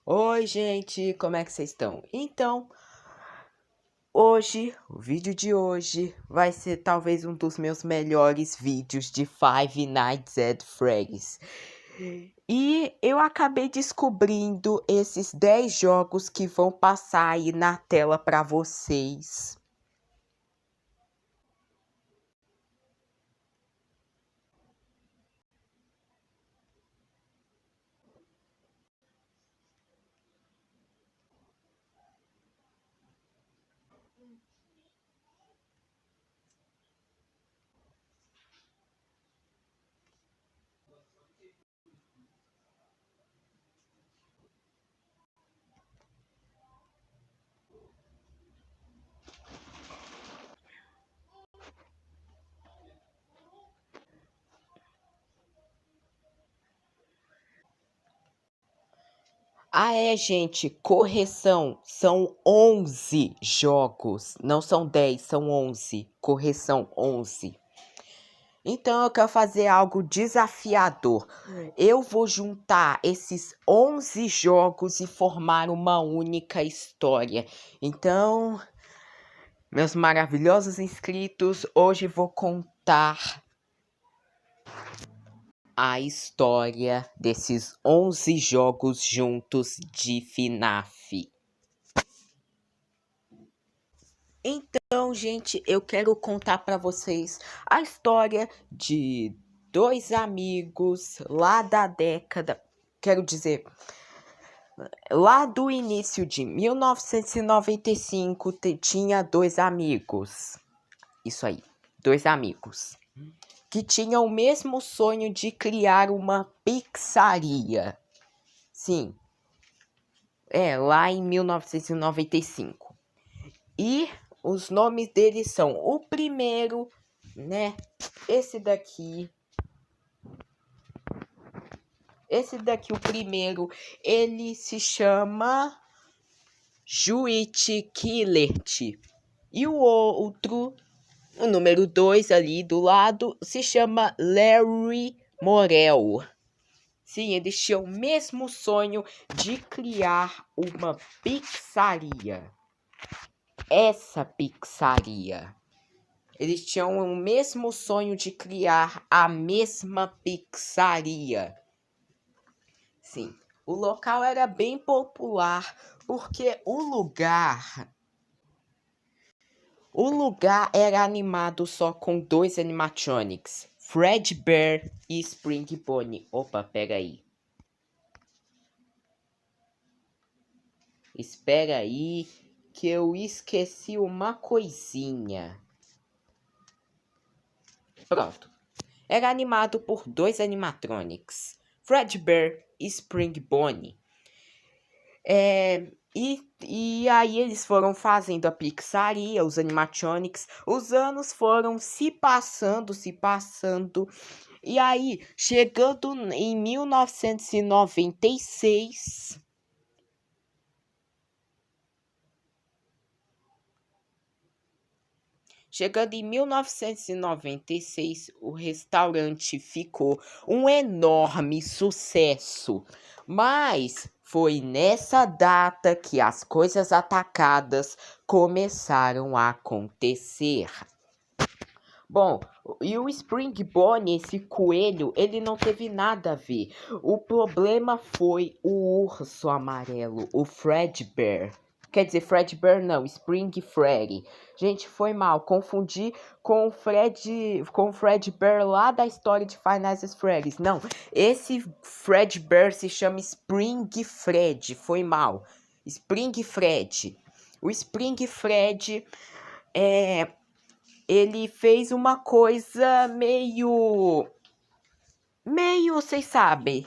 Oi, gente, como é que vocês estão? Então, hoje, o vídeo de hoje vai ser talvez um dos meus melhores vídeos de Five Nights at Freddy's. E eu acabei descobrindo esses 10 jogos que vão passar aí na tela para vocês. Gente, correção, são 11 jogos, não são 10, são 11, correção, 11. Então eu quero fazer algo desafiador. Eu vou juntar esses 11 jogos e formar uma única história. Então, meus maravilhosos inscritos, hoje vou contar a história desses 11 jogos juntos de FNAF. Então, gente, eu quero contar para vocês a história de dois amigos lá da década, quero dizer, lá do início de 1995, tinha dois amigos. Isso aí, dois amigos que tinham o mesmo sonho de criar uma pizzaria. Sim, lá em 1995. E os nomes deles são, o primeiro, né, esse daqui, o primeiro, ele se chama Juicy Killert. E o outro, o número 2 ali do lado, se chama Larry Morel. Sim, eles tinham o mesmo sonho de criar uma pizzaria. Essa pizzaria. Eles tinham o mesmo sonho de criar a mesma pizzaria. Sim, o local era bem popular porque o lugar era animado só com dois animatronics, Fredbear e Spring Bonnie. Opa, pega aí. Espera aí que eu esqueci uma coisinha. Pronto. Era animado por dois animatronics, Fredbear e Spring Bonnie. E aí eles foram fazendo a pizzaria, os animatronics. Os anos foram se passando. E aí, chegando em 1996... Chegando em 1996, o restaurante ficou um enorme sucesso. Mas foi nessa data que as coisas atacadas começaram a acontecer. Bom, e o Spring Bonnie, esse coelho, ele não teve nada a ver. O problema foi o urso amarelo, o Fredbear. Quer dizer, Fredbear não, Spring Freddy. Gente, foi mal, confundi com o Fredbear lá da história de Five Nights at Freddy's. Não, esse Fredbear se chama Spring Fred, foi mal. Spring Fred. O Spring Fred ele fez uma coisa meio, vocês sabem,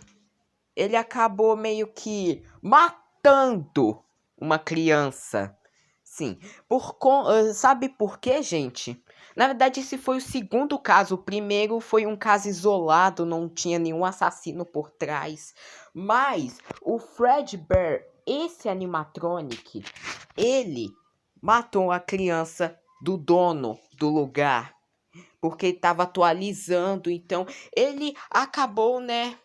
ele acabou meio que matando uma criança. Sim, sabe por quê, gente? Na verdade, esse foi o segundo caso. O primeiro foi um caso isolado, não tinha nenhum assassino por trás. Mas o Fredbear, esse animatronic, ele matou a criança do dono do lugar, porque estava atualizando. Então, ele acabou, né,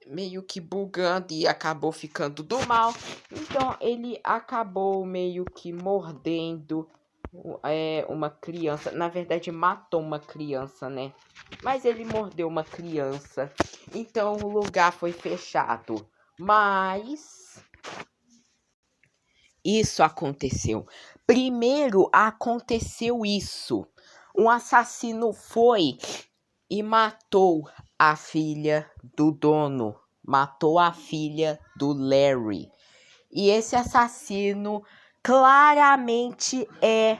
meio que bugando e acabou ficando do mal. Então, ele acabou meio que mordendo uma criança. Na verdade, matou uma criança, né? Mas ele mordeu uma criança. Então, o lugar foi fechado. Mas isso aconteceu. Primeiro aconteceu isso. Um assassino foi e matou a filha do dono. Matou a filha do Larry. E esse assassino claramente é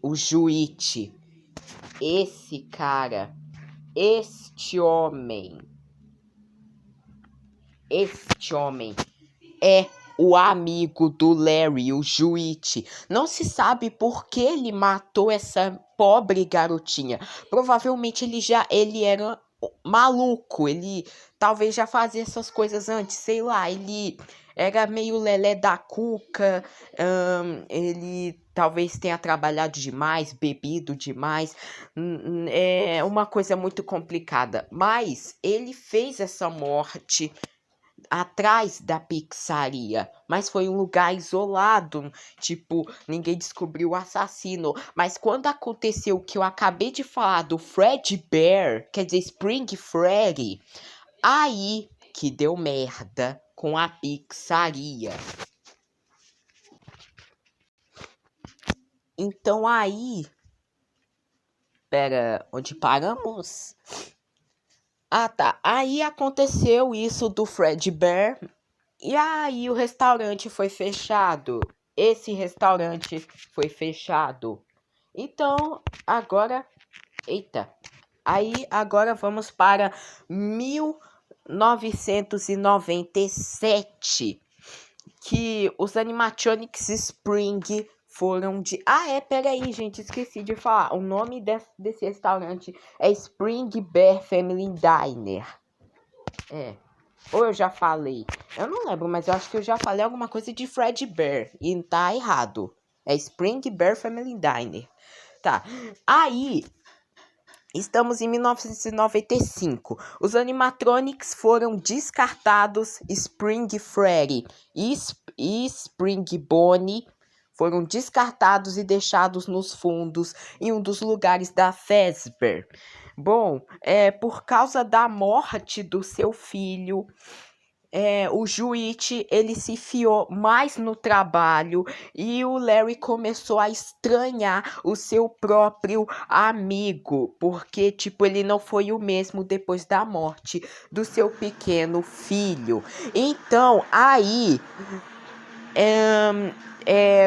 o Juíte. Esse cara, este homem é o amigo do Larry, o Juíte. Não se sabe por que ele matou essa pobre garotinha. Provavelmente ele era maluco. Ele talvez já fazia essas coisas antes, sei lá. Ele era meio lelé da cuca. Ele talvez tenha trabalhado demais, bebido demais. É uma coisa muito complicada. Mas ele fez essa morte atrás da pizzaria, mas foi um lugar isolado, tipo, ninguém descobriu o assassino. Mas quando aconteceu o que eu acabei de falar do Fredbear, quer dizer, Spring Freddy, aí que deu merda com a pizzaria. Então aí, pera, onde paramos? Ah, tá. Aí aconteceu isso do Fredbear. E aí o restaurante foi fechado. Esse restaurante foi fechado. Então, agora... Eita. Aí, agora vamos para 1997. Que os animatronics Spring foram de... peraí, gente, esqueci de falar. O nome desse restaurante é Spring Bear Family Diner. Ou eu já falei? Eu não lembro, mas eu acho que eu já falei alguma coisa de Fredbear. E tá errado. É Spring Bear Family Diner. Tá. Aí, estamos em 1995. Os animatronics foram descartados. Spring Freddy e Spring Bonnie foram descartados e deixados nos fundos em um dos lugares da Fazbear. Bom, por causa da morte do seu filho, o Juíte, ele se fiou mais no trabalho e o Larry começou a estranhar o seu próprio amigo, porque, tipo, ele não foi o mesmo depois da morte do seu pequeno filho. Então, aí...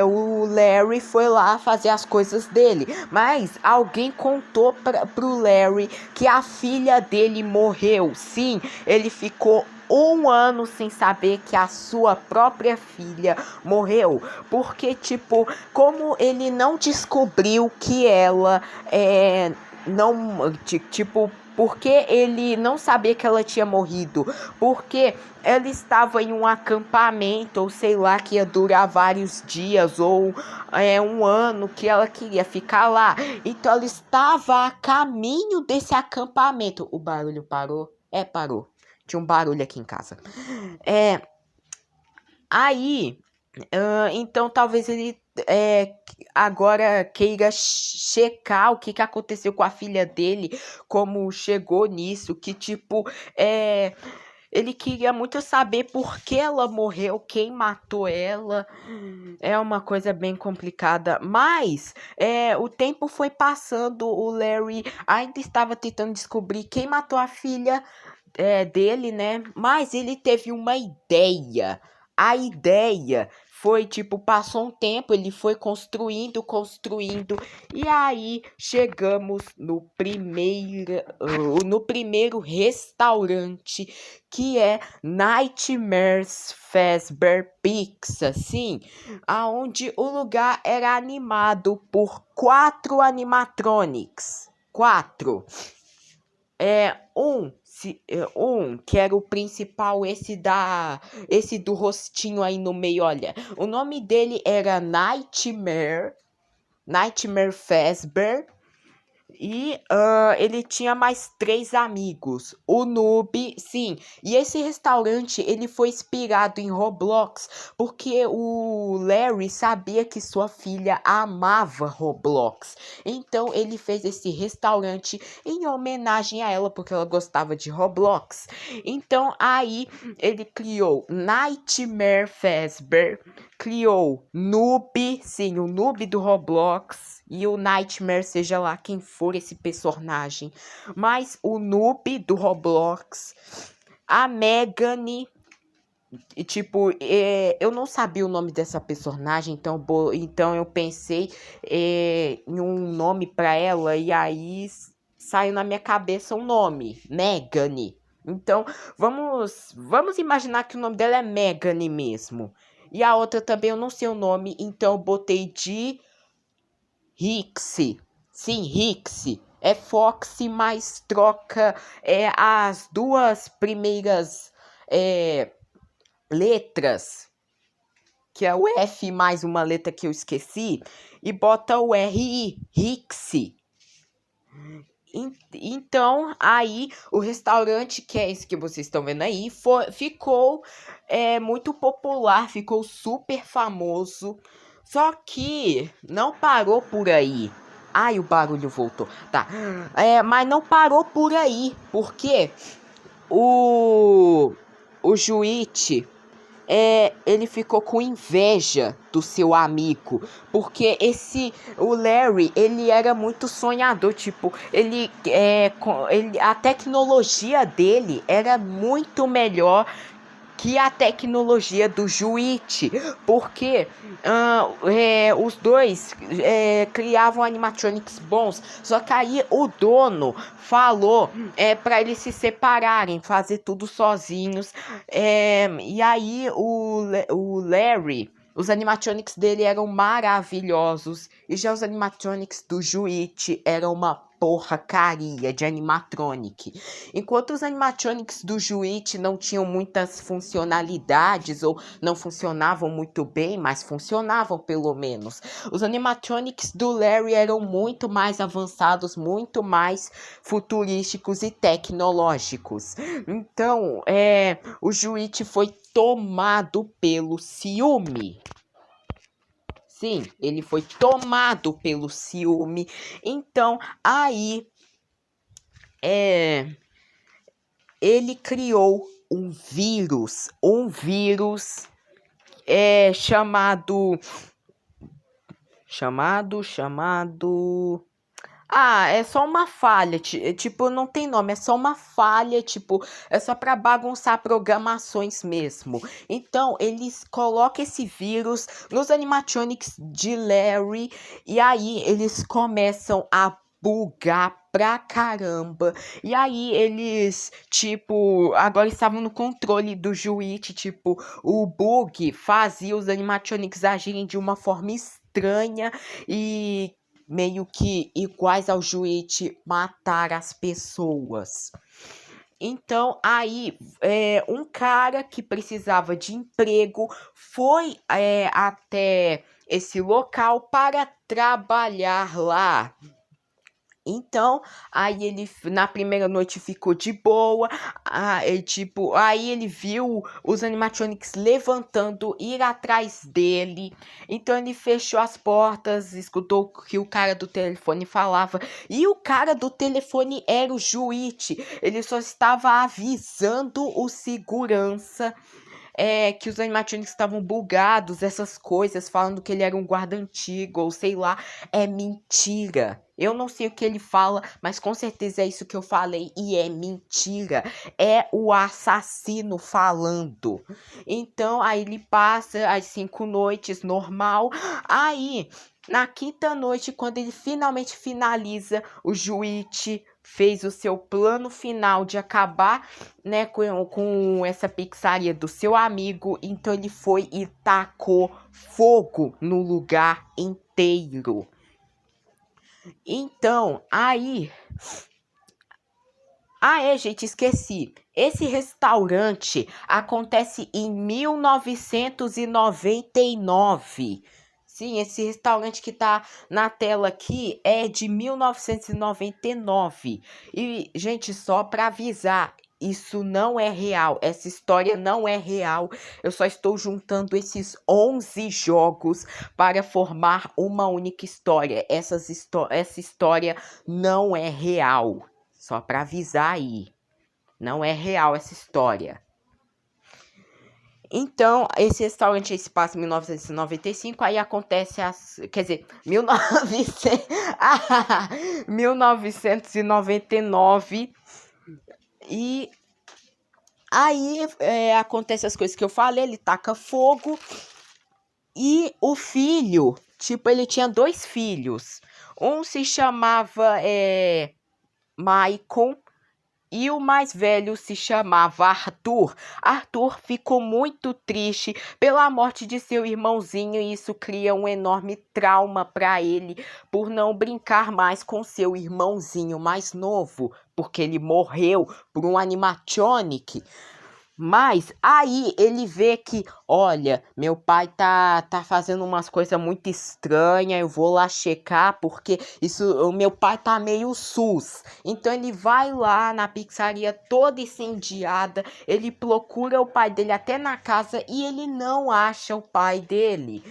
o Larry foi lá fazer as coisas dele, mas alguém contou pro Larry que a filha dele morreu. Sim, ele ficou 1 ano sem saber que a sua própria filha morreu, porque, tipo, como ele não descobriu que ela não, tipo, porque ele não sabia que ela tinha morrido, porque ela estava em um acampamento, ou sei lá, que ia durar vários dias, ou 1 ano, que ela queria ficar lá. Então ela estava a caminho desse acampamento. O barulho parou? Parou. Tinha um barulho aqui em casa. Aí, então talvez ele agora queira checar o que aconteceu com a filha dele, como chegou nisso, que tipo, ele queria muito saber por que ela morreu, quem matou ela. É uma coisa bem complicada, mas o tempo foi passando, o Larry ainda estava tentando descobrir quem matou a filha dele, né? Mas ele teve uma ideia. A ideia foi tipo, passou um tempo, ele foi construindo, e aí chegamos no primeiro restaurante, que é Nightmares Fazbear Pizza, sim, aonde o lugar era animado por 4 animatronics. 4. Um que era o principal, esse do rostinho aí no meio, olha. O nome dele era Nightmare Fazbear. E ele tinha mais 3 amigos. O Noob, sim. E esse restaurante, ele foi inspirado em Roblox, porque o Larry sabia que sua filha amava Roblox. Então ele fez esse restaurante em homenagem a ela, porque ela gostava de Roblox. Então aí ele criou Nightmare Fazbear, criou Noob, sim, o Noob do Roblox, e o Nightmare, seja lá quem for esse personagem, mas o Noob do Roblox, a Megane, e tipo, eu não sabia o nome dessa personagem, então eu pensei em um nome pra ela, e aí saiu na minha cabeça um nome, Megane. Então, vamos imaginar que o nome dela é Megane mesmo. E a outra também eu não sei o nome, então eu botei de Rixie. Sim, Rixie. É Foxy, mas troca as 2 primeiras letras, que é o F mais uma letra que eu esqueci, e bota o RI, Rixie. Então, aí, o restaurante, que é esse que vocês estão vendo aí, ficou muito popular, ficou super famoso. Só que não parou por aí. Ai, o barulho voltou. Tá. Mas não parou por aí, porque o Juice, ele ficou com inveja do seu amigo, porque o Larry, ele era muito sonhador, tipo, a tecnologia dele era muito melhor que a tecnologia do Juice, porque os dois criavam animatronics bons, só que aí o dono falou para eles se separarem, fazer tudo sozinhos, e aí o Larry, os animatronics dele eram maravilhosos, e já os animatronics do Juice eram uma porcaria de animatronic. Enquanto os animatronics do Juice não tinham muitas funcionalidades ou não funcionavam muito bem, mas funcionavam pelo menos. Os animatronics do Larry eram muito mais avançados, muito mais futurísticos e tecnológicos. Então, o Juice foi tomado pelo ciúme. Sim, ele foi tomado pelo ciúme. Então, aí ele criou um vírus chamado. É só uma falha, tipo, não tem nome, é só uma falha, tipo, é só pra bagunçar programações mesmo. Então, eles colocam esse vírus nos animatronics de Larry, e aí eles começam a bugar pra caramba. E aí eles, tipo, agora estavam no controle do Juice, tipo, o bug fazia os animatronics agirem de uma forma estranha e meio que iguais ao Juice, matar as pessoas. Então, aí, um cara que precisava de emprego foi até esse local para trabalhar lá. Então, aí ele na primeira noite ficou de boa, aí ele viu os animatronics levantando, ir atrás dele. Então ele fechou as portas, escutou o que o cara do telefone falava, e o cara do telefone era o Juice. Ele só estava avisando o segurança que os animatronics estavam bugados, essas coisas, falando que ele era um guarda antigo, ou sei lá, é mentira. Eu não sei o que ele fala, mas com certeza é isso que eu falei e é mentira. É o assassino falando. Então, aí ele passa as 5 noites normal. Aí, na quinta noite, quando ele finalmente finaliza, o Juichi fez o seu plano final de acabar, né, com essa pizzaria do seu amigo. Então ele foi e tacou fogo no lugar inteiro. Então, aí... gente, esqueci. Esse restaurante acontece em 1999. Sim, esse restaurante que tá na tela aqui é de 1999. E, gente, só pra avisar, isso não é real. Essa história não é real. Eu só estou juntando esses 11 jogos para formar uma única história. Essa história não é real. Só pra avisar aí. Não é real essa história. Então, esse restaurante aí se passa em 1995, aí acontece quer dizer, 1999. E aí acontece as coisas que eu falei, ele taca fogo. E o filho, tipo, ele tinha 2 filhos. Um se chamava Maicon. E o mais velho se chamava Arthur. Arthur ficou muito triste pela morte de seu irmãozinho e isso cria um enorme trauma para ele por não brincar mais com seu irmãozinho mais novo, porque ele morreu por um animatronic. Mas aí ele vê que, olha, meu pai tá fazendo umas coisas muito estranhas, eu vou lá checar porque o meu pai tá meio sus. Então ele vai lá na pizzaria toda incendiada, ele procura o pai dele até na casa e ele não acha o pai dele.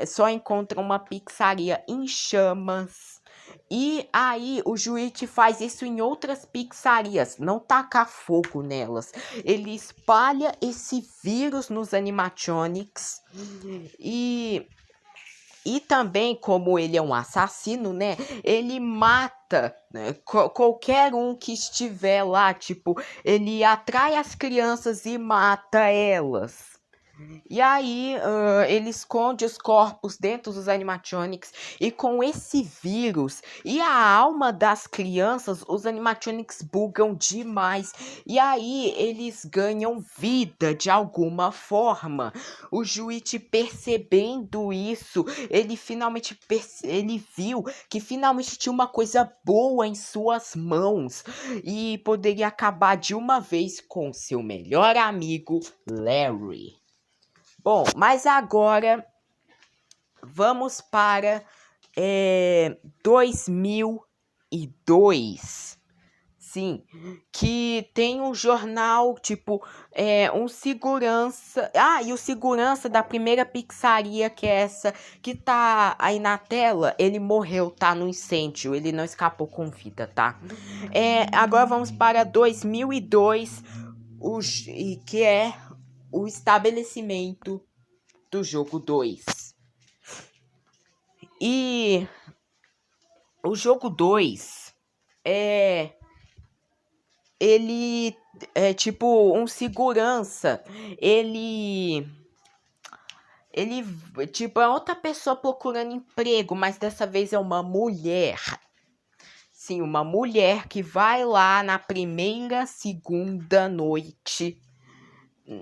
Só encontra uma pizzaria em chamas. E aí o Juichi faz isso em outras pizzarias, não tacar fogo nelas. Ele espalha esse vírus nos animatronics e também, como ele é um assassino, né? Ele mata, né, qualquer um que estiver lá. Tipo, ele atrai as crianças e mata elas. E aí, ele esconde os corpos dentro dos animatronics. E com esse vírus e a alma das crianças, os animatronics bugam demais. E aí, eles ganham vida de alguma forma. O Juichi, percebendo isso, ele finalmente ele viu que finalmente tinha uma coisa boa em suas mãos. E poderia acabar de uma vez com seu melhor amigo, Larry. Bom, mas agora vamos para 2002. Sim, que tem um jornal, tipo, um segurança... e o segurança da primeira pizzaria, que é essa que tá aí na tela, ele morreu, tá, no incêndio, ele não escapou com vida, tá? Agora vamos para 2002, que é o estabelecimento do jogo 2. E o jogo 2 ele é tipo um segurança. Ele tipo é outra pessoa procurando emprego, mas dessa vez é uma mulher. Sim, uma mulher que vai lá na primeira, segunda noite,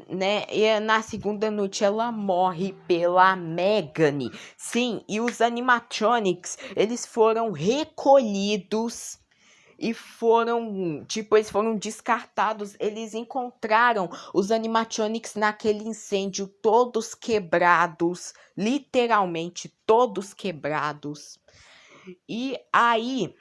né? E na segunda noite ela morre pela Megane. Sim, e os animatronics, eles foram recolhidos e foram, tipo, eles foram descartados. Eles encontraram os animatronics naquele incêndio todos quebrados, literalmente todos quebrados. E aí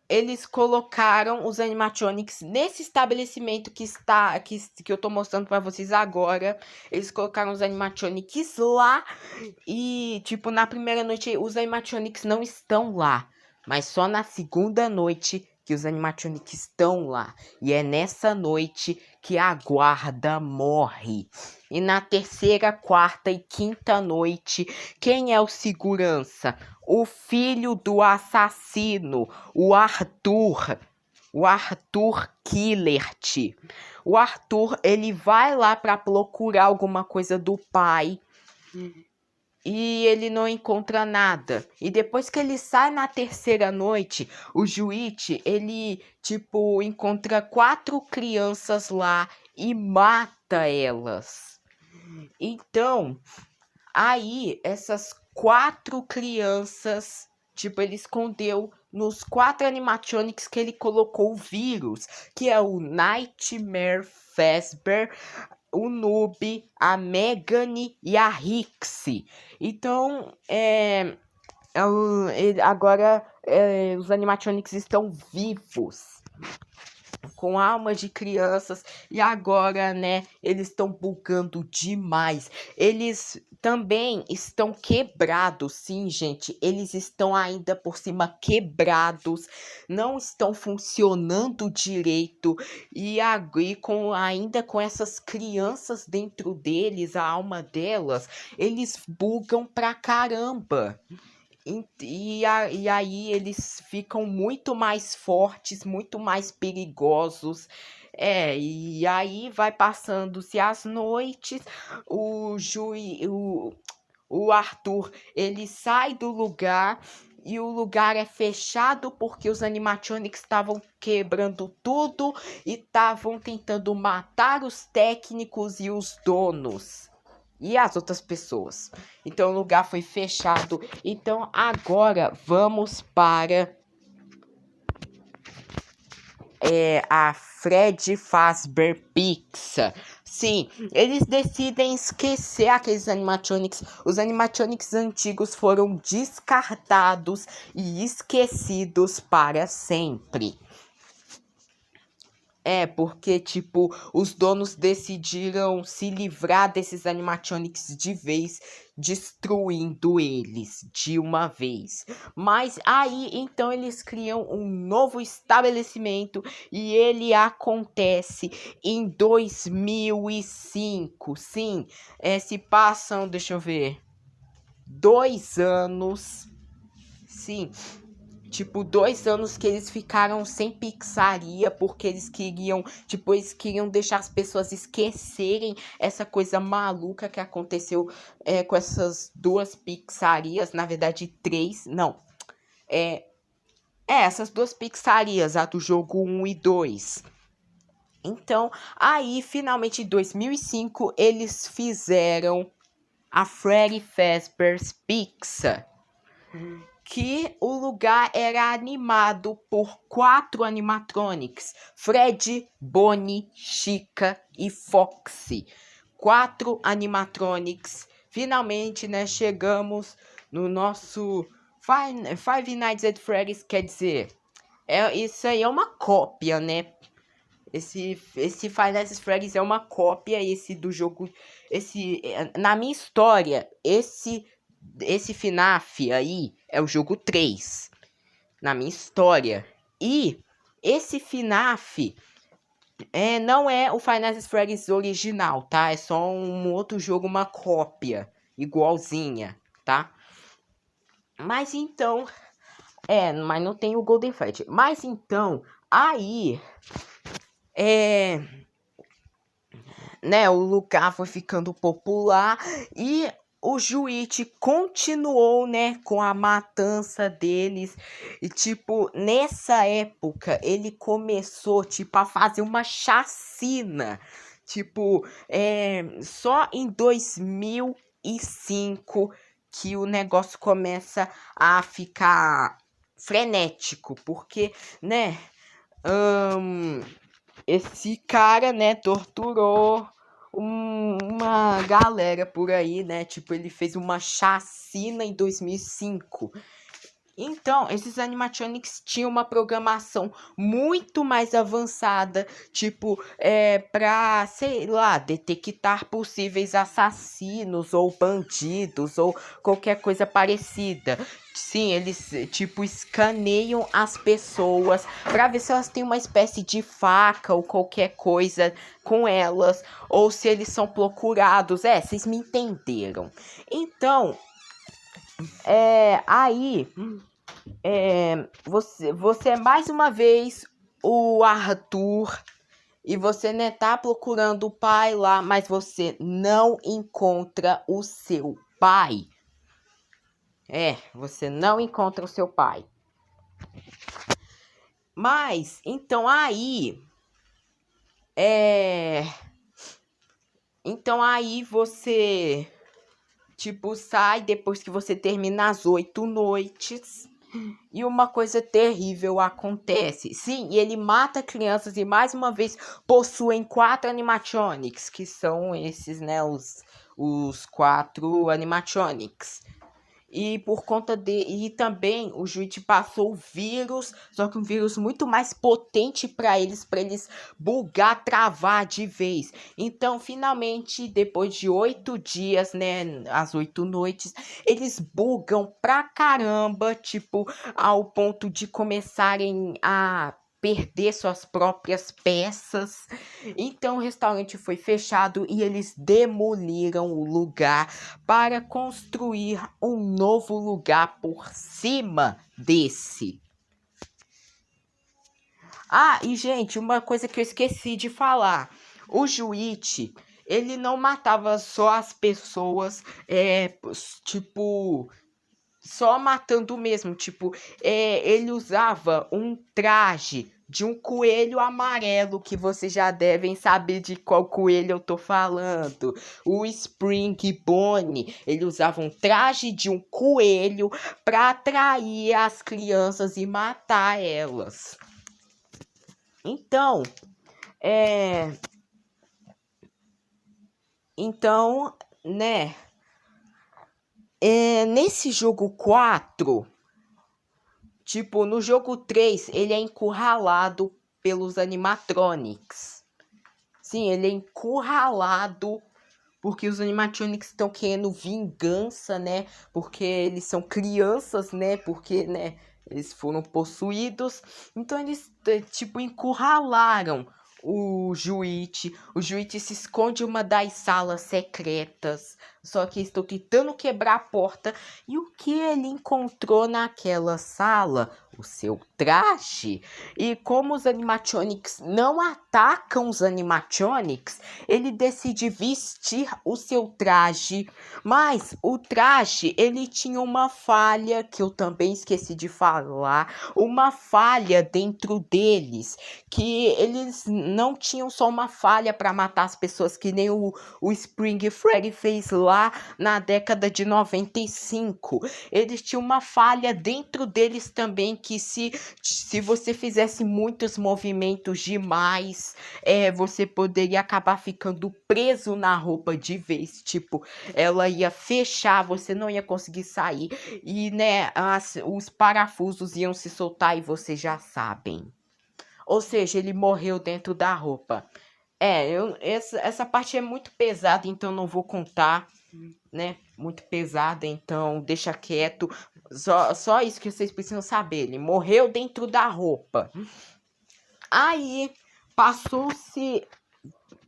eles colocaram os animatronics nesse estabelecimento que eu tô mostrando para vocês agora. Eles colocaram os animatronics lá e, tipo, na primeira noite os animatronics não estão lá, mas só na segunda noite que os animatronics estão lá. E é nessa noite que a guarda morre. E na terceira, quarta e quinta noite, quem é o segurança? O filho do assassino, o Arthur. O Arthur Killert. O Arthur, ele vai lá para procurar alguma coisa do pai. E ele não encontra nada. E depois que ele sai na terceira noite, o Juichi, ele, tipo, encontra 4 crianças lá e mata elas. Então, aí, essas 4 crianças, tipo, ele escondeu nos 4 animatronics que ele colocou o vírus, que é o Nightmare Fazbear, o Noob, a Megane e a Rixie. Então, agora os animatronics estão vivos, com almas de crianças, e agora, né, eles estão bugando demais. Eles também estão quebrados, sim, gente. Eles estão ainda por cima quebrados, não estão funcionando direito, e ainda com essas crianças dentro deles, a alma delas, eles bugam pra caramba. E aí eles ficam muito mais fortes, muito mais perigosos. E aí vai passando-se as noites, o Arthur, ele sai do lugar e o lugar é fechado porque os animatronics estavam quebrando tudo e estavam tentando matar os técnicos e os donos. E as outras pessoas. Então o lugar foi fechado. Então agora vamos para a Fred Fazbear Pizza. Sim, eles decidem esquecer aqueles animatronics. Os animatronics antigos foram descartados e esquecidos para sempre. Porque, tipo, os donos decidiram se livrar desses animatronics de vez, destruindo eles de uma vez. Mas aí, então, eles criam um novo estabelecimento e ele acontece em 2005. Sim, se passam, deixa eu ver, 2 anos. Sim. Tipo, 2 anos que eles ficaram sem pizzaria, porque eles queriam deixar as pessoas esquecerem essa coisa maluca que aconteceu com essas 2 pizzarias, na verdade 3, não. Essas 2 pizzarias, a do jogo 1 e 2. Então, aí, finalmente, em 2005, eles fizeram a Freddy Fazbear's Pizza, que o lugar era animado por 4 animatronics: Fred, Bonnie, Chica e Foxy. 4 animatronics. Finalmente, né, chegamos no nosso Five Nights at Freddy's, quer dizer, isso aí é uma cópia, né? Esse Five Nights at Freddy's é uma cópia, esse do jogo, na minha história, esse FNAF aí é o jogo 3, na minha história. E esse FNAF não é o Five Nights at Freddy's original, tá? É só um outro jogo, uma cópia igualzinha, tá? Mas então, mas não tem o Golden Freddy. Mas então, aí né, o lugar foi ficando popular e o Juichi continuou, né, com a matança deles. E, tipo, nessa época, ele começou, tipo, a fazer uma chacina. Tipo, só em 2005 que o negócio começa a ficar frenético. Porque, né, esse cara, né, torturou uma galera por aí, né? Tipo, ele fez uma chacina em 2005. Então, esses animatronics tinham uma programação muito mais avançada, tipo, pra, sei lá, detectar possíveis assassinos ou bandidos ou qualquer coisa parecida. Sim, eles, tipo, escaneiam as pessoas pra ver se elas têm uma espécie de faca ou qualquer coisa com elas, ou se eles são procurados. Vocês me entenderam. Então, aí você é mais uma vez o Arthur e você, né, tá procurando o pai lá, mas você não encontra o seu pai. Você não encontra o seu pai. Mas, então aí, então aí você, tipo, sai depois que você termina as 8 noites. E uma coisa terrível acontece. Sim, e ele mata crianças e mais uma vez possuem 4 animatronics, que são esses, né, os 4 animatronics. E por conta e também o Juíte passou o vírus, só que um vírus muito mais potente para eles bugar, travar de vez. Então, finalmente, depois de 8 dias, né, as 8 noites, eles bugam pra caramba, tipo, ao ponto de começarem a perder suas próprias peças. Então o restaurante foi fechado e eles demoliram o lugar para construir um novo lugar por cima desse. E gente, uma coisa que eu esqueci de falar. O Juíte, ele não matava só as pessoas, tipo, só matando mesmo, tipo, ele usava um traje de um coelho amarelo, que vocês já devem saber de qual coelho eu tô falando. O Spring Bonnie, ele usava um traje de um coelho para atrair as crianças e matar elas. Então, né, nesse jogo 4, tipo, no jogo 3, ele é encurralado pelos animatronics. Sim, ele é encurralado porque os animatronics estão querendo vingança, né? Porque eles são crianças, né? Porque, né, eles foram possuídos. Então eles, tipo, encurralaram o Juíte. O Juíte se esconde em uma das salas secretas. Só que estão tentando quebrar a porta. E o que ele encontrou naquela sala? O seu traje. E como os animatronics não atacam os animatronics, ele decide vestir o seu traje. Mas o traje, ele tinha uma falha que eu também esqueci de falar. Uma falha dentro deles. Que eles não tinham só uma falha para matar as pessoas, que nem o Spring Freddy fez lá na década de 95. Eles tinham uma falha dentro deles também, que se você fizesse muitos movimentos demais, você poderia acabar ficando preso na roupa de vez. Tipo, ela ia fechar, você não ia conseguir sair. E, né, os parafusos iam se soltar e vocês já sabem. Ou seja, ele morreu dentro da roupa. Essa parte é muito pesada, então não vou contar, né? Muito pesada, então deixa quieto. Só isso que vocês precisam saber. Ele morreu dentro da roupa. Aí, passou-se,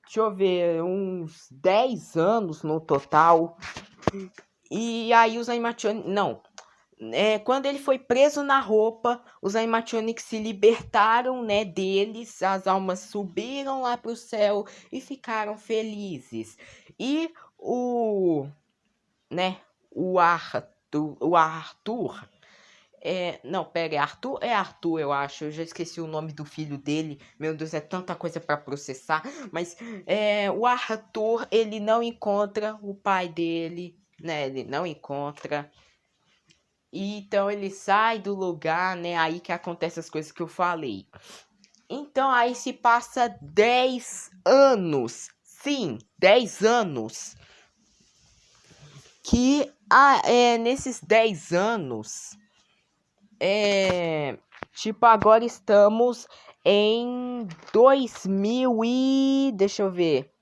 deixa eu ver, uns 10 anos no total. E aí os animatronics... Não. Quando ele foi preso na roupa, os animatronics se libertaram, né, deles, as almas subiram lá pro céu e ficaram felizes. E o Arthur, não, pera, é Arthur, eu acho, eu já esqueci o nome do filho dele, meu Deus, é tanta coisa para processar, mas o Arthur, ele não encontra o pai dele, né, ele não encontra. E então ele sai do lugar, né? Aí que acontece as coisas que eu falei. Então aí se passa 10 anos. Sim, 10 anos. Que nesses 10 anos, tipo, agora estamos em 2000 e... Deixa eu ver.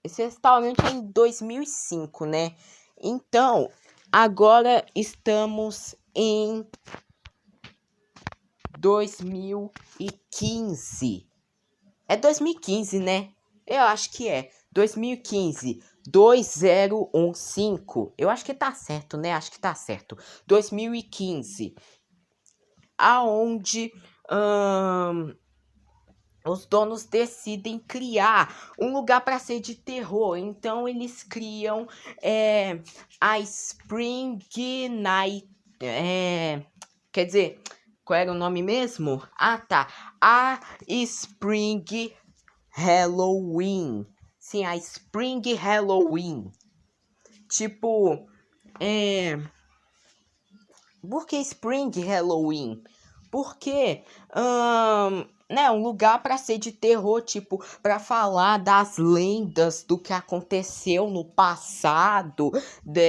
Esse restaurante é em 2005, né? Então, agora estamos em 2015. É 2015, né? Eu acho que é. 2015. 2015. Eu acho que tá certo, né? Acho que tá certo. 2015. Aonde os donos decidem criar um lugar para ser de terror. Então eles criam a Spring Night. Quer dizer, qual era o nome mesmo? Ah, tá. A Spring Halloween. Sim, a Spring Halloween. Tipo, por que Spring Halloween? Porque, né, um lugar para ser de terror, tipo, para falar das lendas do que aconteceu no passado,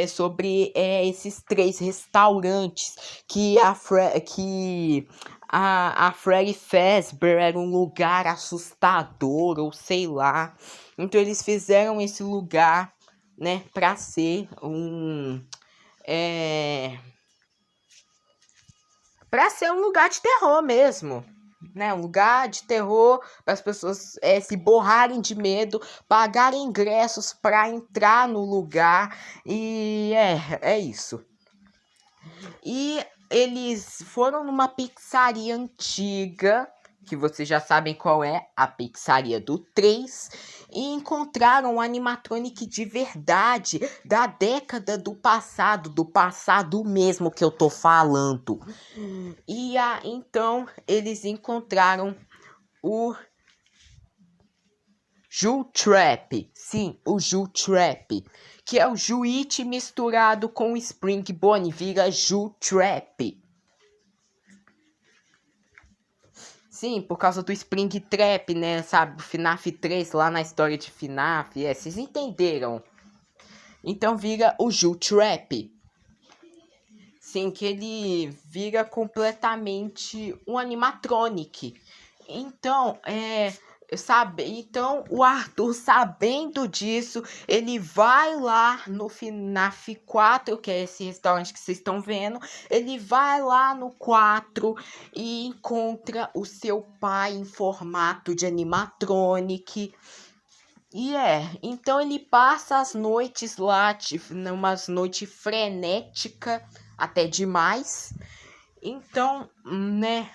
sobre esses 3 restaurantes, que a Freddy Fazbear era um lugar assustador, ou sei lá. Então eles fizeram esse lugar, né, para ser para ser um lugar de terror mesmo, né? Um lugar de terror para as pessoas se borrarem de medo, pagarem ingressos para entrar no lugar. E é isso. E eles foram numa pizzaria antiga, que vocês já sabem qual é, a pizzaria do 3, e encontraram um animatronic de verdade, da década do passado mesmo que eu tô falando. E então eles encontraram o Ju Trap, sim, o Ju Trap, que é o Juit misturado com o Spring Bonnie, vira Ju Trap. Sim, por causa do Spring Trap, né, sabe, FNAF 3 lá na história de FNAF, vocês entenderam. Então vira o Ju Trap. Sim, que ele vira completamente um animatronic. Então, o Arthur, sabendo disso, ele vai lá no FNAF 4, que é esse restaurante que vocês estão vendo. Ele vai lá no 4 e encontra o seu pai em formato de animatronic. Então ele passa as noites lá, numas noites frenéticas, até demais. Então, né,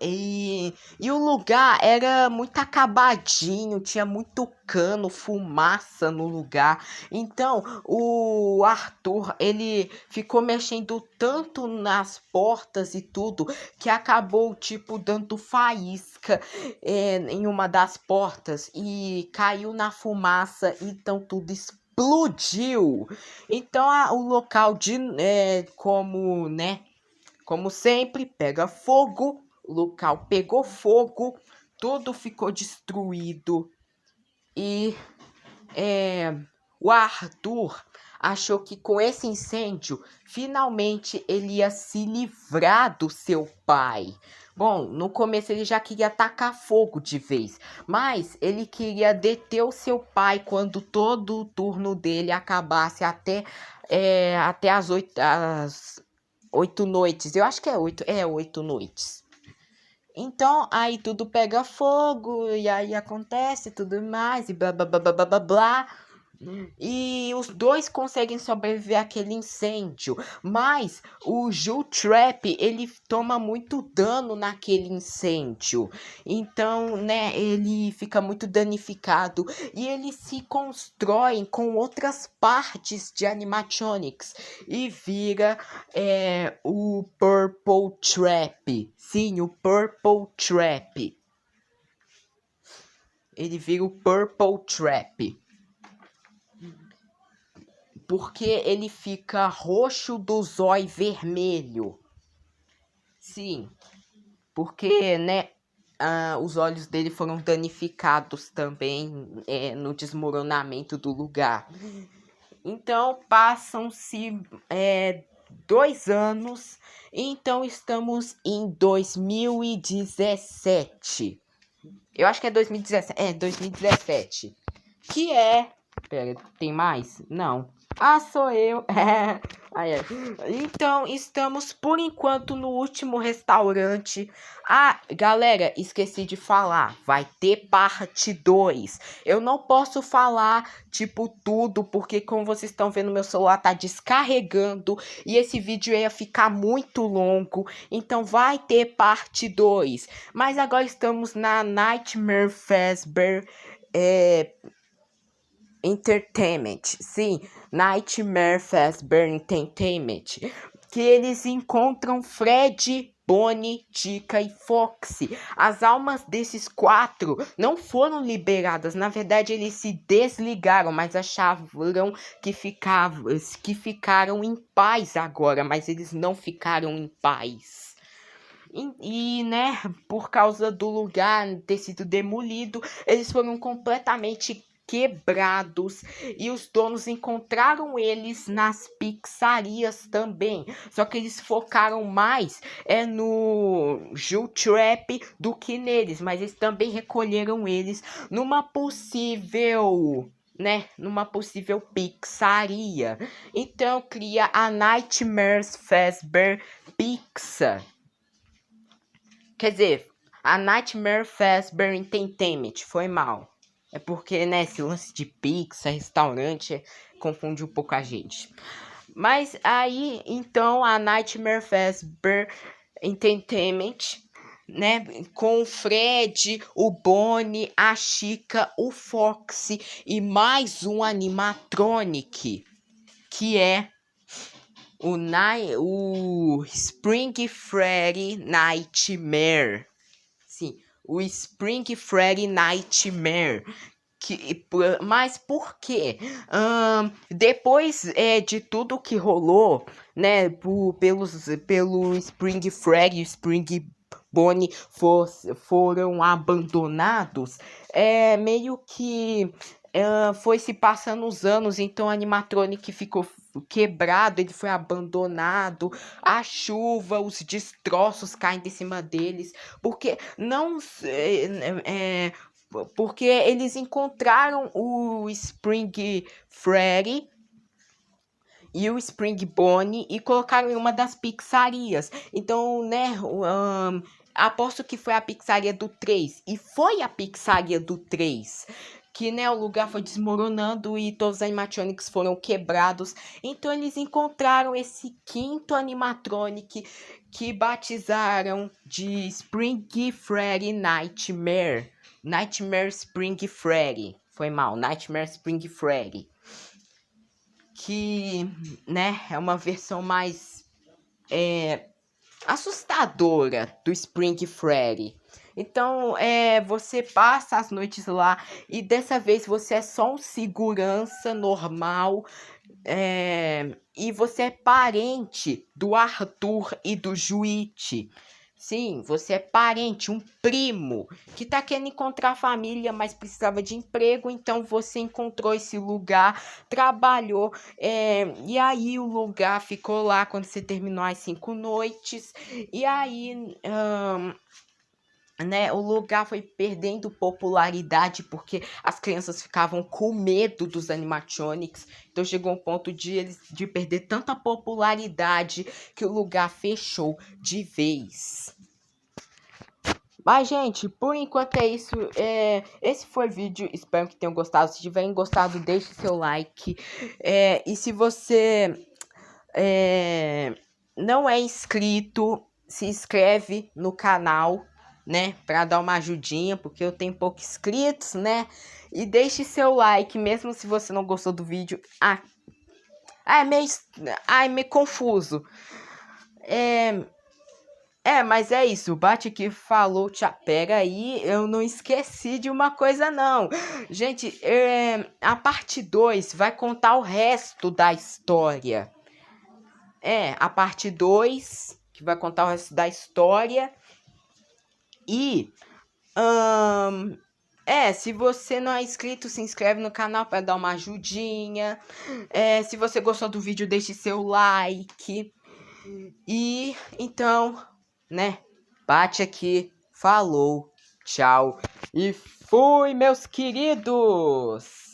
e o lugar era muito acabadinho, tinha muito cano, fumaça no lugar. Então, o Arthur, ele ficou mexendo tanto nas portas e tudo, que acabou, tipo, dando faísca em uma das portas e caiu na fumaça, então tudo explodiu. Então, o local como sempre, pega fogo. O local pegou fogo, tudo ficou destruído. E o Arthur achou que com esse incêndio, finalmente ele ia se livrar do seu pai. Bom, no começo ele já queria tacar fogo de vez, mas ele queria deter o seu pai quando todo o turno dele acabasse até as 8 noites. Eu acho que é 8 noites. Então, aí tudo pega fogo, e aí acontece tudo mais, e blá blá blá blá blá blá blá. E os dois conseguem sobreviver àquele incêndio. Mas o Ju Trap, ele toma muito dano naquele incêndio. Então, né, ele fica muito danificado. E eles se constroem com outras partes de animatronics. E vira o Purple Trap. Sim, o Purple Trap. Ele vira o Purple Trap. Porque ele fica roxo do zóio vermelho. Sim, porque, né, os olhos dele foram danificados também no desmoronamento do lugar. Então, passam-se 2 anos. Então estamos em 2017. Eu acho que é 2017. É, 2017. Que é... Pera, tem mais? Não. Ah, sou eu. Então, estamos por enquanto no último restaurante. Ah, galera, esqueci de falar. Vai ter parte 2. Eu não posso falar, tipo, tudo, porque como vocês estão vendo, meu celular tá descarregando. E esse vídeo ia ficar muito longo. Então, vai ter parte 2. Mas agora estamos na Nightmare Fazbear Entertainment, sim, Nightmare Fazbear Entertainment, que eles encontram Fred, Bonnie, Chica e Foxy. As almas desses 4 não foram liberadas, na verdade eles se desligaram, mas achavam que ficaram em paz agora, mas eles não ficaram em paz. Né, por causa do lugar ter sido demolido, eles foram completamente quebrados e os donos encontraram eles nas pizzarias também. Só que eles focaram mais no Joe Trap do que neles, mas eles também recolheram eles numa possível pizzaria. Então cria a Nightmares Fazbear Pizza. Quer dizer, a Nightmare Fazbear Entertainment, foi mal. É porque, né, esse lance de pizza, restaurante, confunde um pouco a gente. Mas aí, então, a Nightmare Fazbear Entertainment, né, com o Fred, o Bonnie, a Chica, o Foxy e mais um animatronic, que é o Spring Freddy Nightmare. Sim, o Spring Freddy Nightmare. Mas por quê? Depois de tudo que rolou, né, pelo Spring Freddy e Spring Bonnie foram abandonados, meio que foi se passando os anos, então o animatronic ficou quebrado, ele foi abandonado, a chuva, os destroços caem de cima deles, porque não porque eles encontraram o Spring Freddy e o Spring Bonnie e colocaram em uma das pizzarias. Então, né, aposto que foi a pizzaria do 3. E foi a pizzaria do 3. Que, né, o lugar foi desmoronando e todos os animatronics foram quebrados. Então, eles encontraram esse 5º animatronic que batizaram de Spring Freddy Nightmare. Nightmare Spring Freddy. Foi mal, Nightmare Spring Freddy. Que, né, é uma versão mais assustadora do Spring Freddy. Então, você passa as noites lá e dessa vez você é só um segurança normal. E você é parente do Arthur e do Juíte. Sim, você é parente, um primo, que tá querendo encontrar a família, mas precisava de emprego, então você encontrou esse lugar, trabalhou, e aí o lugar ficou lá quando você terminou as 5 noites, e aí... né, o lugar foi perdendo popularidade porque as crianças ficavam com medo dos animatronics. Então chegou um ponto de perder tanta popularidade que o lugar fechou de vez. Mas, gente, por enquanto é isso. Esse foi o vídeo. Espero que tenham gostado. Se tiverem gostado, deixe seu like. E se você não é inscrito, se inscreve no canal, né, pra dar uma ajudinha, porque eu tenho poucos inscritos, né, e deixe seu like, mesmo se você não gostou do vídeo. É meio confuso. Mas é isso, bate aqui, falou, tchau. Pera aí, eu não esqueci de uma coisa não. Gente, a parte 2 vai contar o resto da história. A parte 2 que vai contar o resto da história. E, se você não é inscrito, se inscreve no canal para dar uma ajudinha. Se você gostou do vídeo, deixe seu like. E então, né? Bate aqui, falou, tchau e fui, meus queridos!